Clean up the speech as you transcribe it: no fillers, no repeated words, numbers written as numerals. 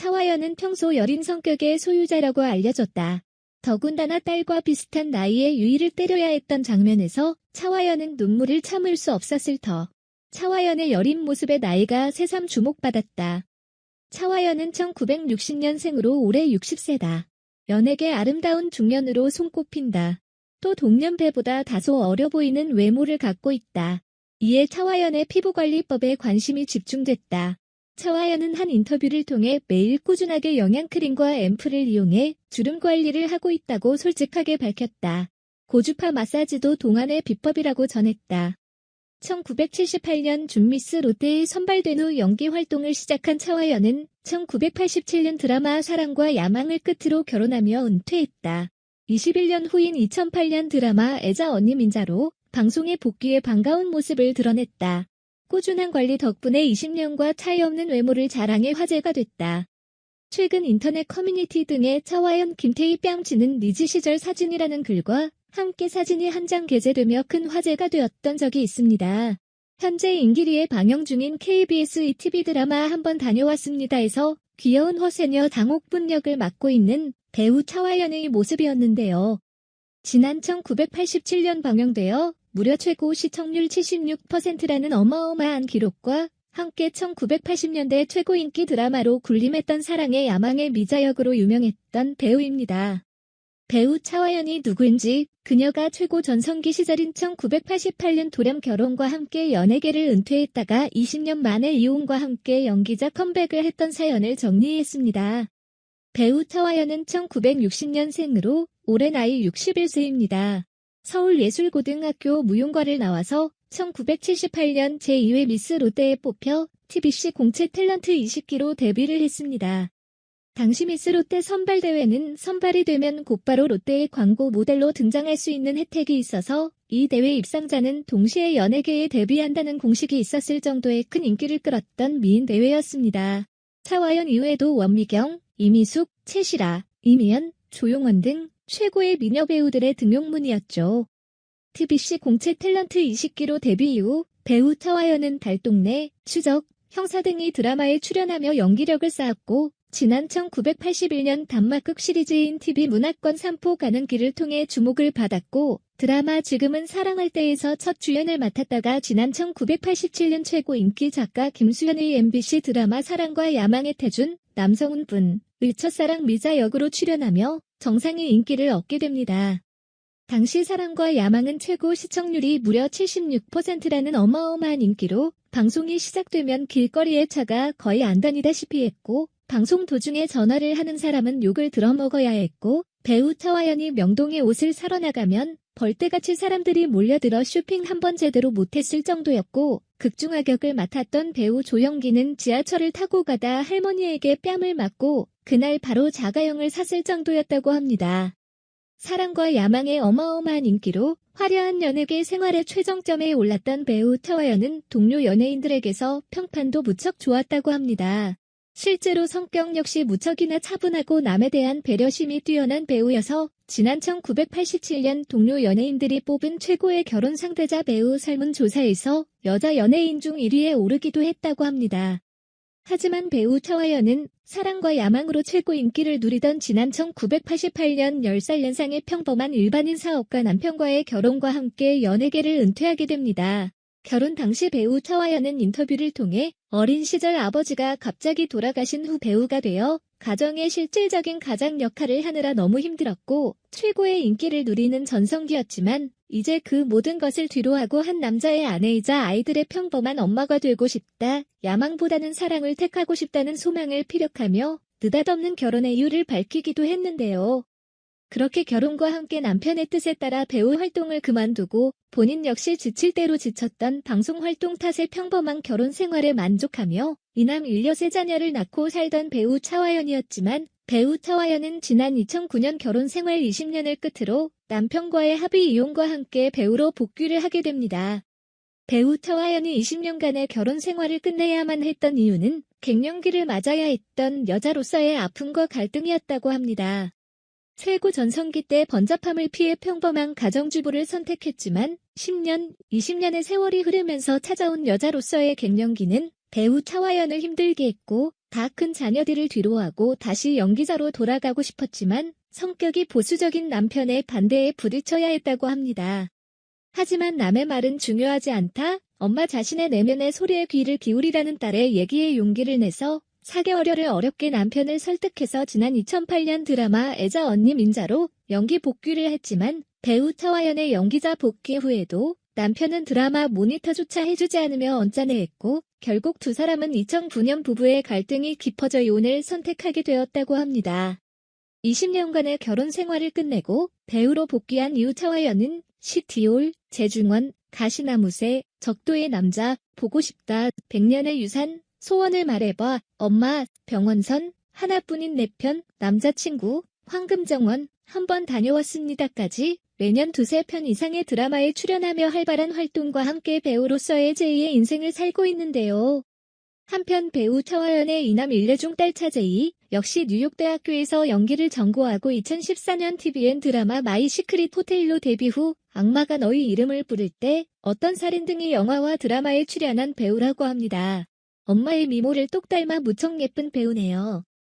차화연은 평소 여린 성격의 소유자라고 알려졌다. 더군다나 딸과 비슷한 나이에 유이를 때려야 했던 장면에서 차화연은 눈물을 참을 수 없었을 터. 차화연의 여린 모습에 나이가 새삼 주목받았다. 차화연은 1960년생으로 올해 60세다. 연예계 아름다운 중년으로 손꼽힌다. 또 동년배보다 다소 어려 보이는 외모를 갖고 있다. 이에 차화연의 피부관리법에 관심이 집중됐다. 차화연은 한 인터뷰를 통해 매일 꾸준하게 영양크림과 앰플을 이용해 주름 관리를 하고 있다고 솔직하게 밝혔다. 고주파 마사지도 동안의 비법이라고 전했다. 1978년 준미스 롯데에 선발된 후 연기 활동을 시작한 차화연은 1987년 드라마 사랑과 야망을 끝으로 결혼하며 은퇴했다. 21년 후인 2008년 드라마 애자 언니 민자로 방송에 복귀해 반가운 모습을 드러냈다. 꾸준한 관리 덕분에 20년과 차이 없는 외모를 자랑해 화제가 됐다. 최근 인터넷 커뮤니티 등에 차화연 김태희 뺨치는 리즈 시절 사진이라는 글과 함께 사진이 한 장 게재되며 큰 화제가 되었던 적이 있습니다. 현재 임기리에 방영 중인 KBS ETV 드라마 한번 다녀왔습니다에서 귀여운 허세녀 당옥분 역을 맡고 있는 배우 차화연의 모습이었는데요. 지난 1987년 방영되어 무려 최고 시청률 76%라는 어마어마한 기록과 함께 1980년대 최고 인기 드라마로 군림했던 사랑의 야망의 미자 역으로 유명했던 배우입니다. 배우 차화연이 누구인지 그녀가 최고 전성기 시절인 1988년 돌연 결혼과 함께 연예계를 은퇴했다가 20년 만에 이혼과 함께 연기자 컴백을 했던 사연을 정리했습니다. 배우 차화연은 1960년생으로 올해 나이 61세입니다. 서울예술고등학교 무용과를 나와서 1978년 제2회 미스 롯데에 뽑혀 TBC 공채 탤런트 20기로 데뷔를 했습니다. 당시 미스 롯데 선발대회는 선발이 되면 곧바로 롯데의 광고 모델로 등장할 수 있는 혜택이 있어서 이 대회 입상자는 동시에 연예계에 데뷔한다는 공식이 있었을 정도의 큰 인기를 끌었던 미인 대회였습니다. 차화연 이외에도 원미경, 이미숙, 최시라, 이미연, 조용원 등 최고의 미녀 배우들의 등용문이었죠. TBC 공채 탤런트 20기로 데뷔 이후 배우 차화연은 달동네, 추적, 형사 등의 드라마에 출연하며 연기력을 쌓았고 지난 1981년 단막극 시리즈인 TV 문화권 산포 가는 길을 통해 주목을 받았고 드라마 지금은 사랑할 때에서 첫 주연을 맡았다가 지난 1987년 최고 인기 작가 김수현의 MBC 드라마 사랑과 야망의 태준, 남성훈 의 첫사랑 미자 역으로 출연하며 정상의 인기를 얻게 됩니다. 당시 사랑과 야망은 최고 시청률이 무려 76%라는 어마어마한 인기로 방송이 시작되면 길거리의 차가 거의 안 다니다시피 했고 방송 도중에 전화를 하는 사람은 욕을 들어먹어야 했고 배우 차화연이 명동에 옷을 사러 나가면 벌떼같이 사람들이 몰려들어 쇼핑 한 번 제대로 못했을 정도였고 극중하격을 맡았던 배우 조영기는 지하철을 타고 가다 할머니에게 뺨을 맞고 그날 바로 자가용을 샀을 정도였다고 합니다. 사랑과 야망의 어마어마한 인기로 화려한 연예계 생활의 최정점에 올랐던 배우 차화연은 동료 연예인들에게서 평판도 무척 좋았다고 합니다. 실제로 성격 역시 무척이나 차분하고 남에 대한 배려심이 뛰어난 배우여서 지난 1987년 동료 연예인들이 뽑은 최고의 결혼 상대자 배우 설문조사에서 여자 연예인 중 1위에 오르기도 했다고 합니다. 하지만 배우 차화연은 사랑과 야망으로 최고 인기를 누리던 지난 1988년 10살 연상의 평범한 일반인 사업가 남편과의 결혼과 함께 연예계를 은퇴하게 됩니다. 결혼 당시 배우 차화연은 인터뷰를 통해 어린 시절 아버지가 갑자기 돌아가신 후 배우가 되어 가정의 실질적인 가장 역할을 하느라 너무 힘들었고 최고의 인기를 누리는 전성기였지만 이제 그 모든 것을 뒤로하고 한 남자의 아내이자 아이들의 평범한 엄마가 되고 싶다. 야망보다는 사랑을 택하고 싶다는 소망을 피력하며 느닷없는 결혼의 이유를 밝히기도 했는데요. 그렇게 결혼과 함께 남편의 뜻에 따라 배우 활동을 그만두고 본인 역시 지칠 대로 지쳤던 방송 활동 탓에 평범한 결혼 생활에 만족하며 이남 일녀의 자녀를 낳고 살던 배우 차화연이었지만 배우 차화연은 지난 2009년 결혼 생활 20년을 끝으로 남편과의 합의 이혼과 함께 배우로 복귀를 하게 됩니다. 배우 차화연이 20년간의 결혼 생활을 끝내야만 했던 이유는 갱년기를 맞아야 했던 여자로서의 아픔과 갈등이었다고 합니다. 최고 전성기 때 번잡함을 피해 평범한 가정주부를 선택했지만 10년, 20년의 세월이 흐르면서 찾아온 여자로서의 갱년기는 배우 차화연을 힘들게 했고 다 큰 자녀들을 뒤로하고 다시 연기자로 돌아가고 싶었지만 성격이 보수적인 남편의 반대에 부딪혀야 했다고 합니다. 하지만 남의 말은 중요하지 않다. 엄마 자신의 내면의 소리에 귀를 기울이라는 딸의 얘기에 용기를 내서 4개월여를 어렵게 남편을 설득해서 지난 2008년 드라마 애자 언니 민자로 연기 복귀를 했지만 배우 차화연의 연기자 복귀 후에도 남편은 드라마 모니터조차 해주지 않으며 언짢아했고 결국 두 사람은 2009년 부부의 갈등이 깊어져 이혼을 선택하게 되었다고 합니다. 20년간의 결혼 생활을 끝내고 배우로 복귀한 이후 차화연은 시티올, 재중원, 가시나무새, 적도의 남자, 보고 싶다, 100년의 유산, 소원을 말해봐, 엄마, 병원선, 하나뿐인 내 편, 남자친구, 황금정원, 한번 다녀왔습니다까지 매년 2-3편 이상의 드라마에 출연하며 활발한 활동과 함께 배우로서의 제2의 인생을 살고 있는데요. 한편 배우 차화연의 이남 일례중 딸 차재희 역시 뉴욕대학교에서 연기를 전공하고 2014년 TVN 드라마 마이 시크릿 호텔로 데뷔 후 악마가 너희 이름을 부를 때 어떤 살인 등의 영화와 드라마에 출연한 배우라고 합니다. 엄마의 미모를 똑 닮아 무척 예쁜 배우네요.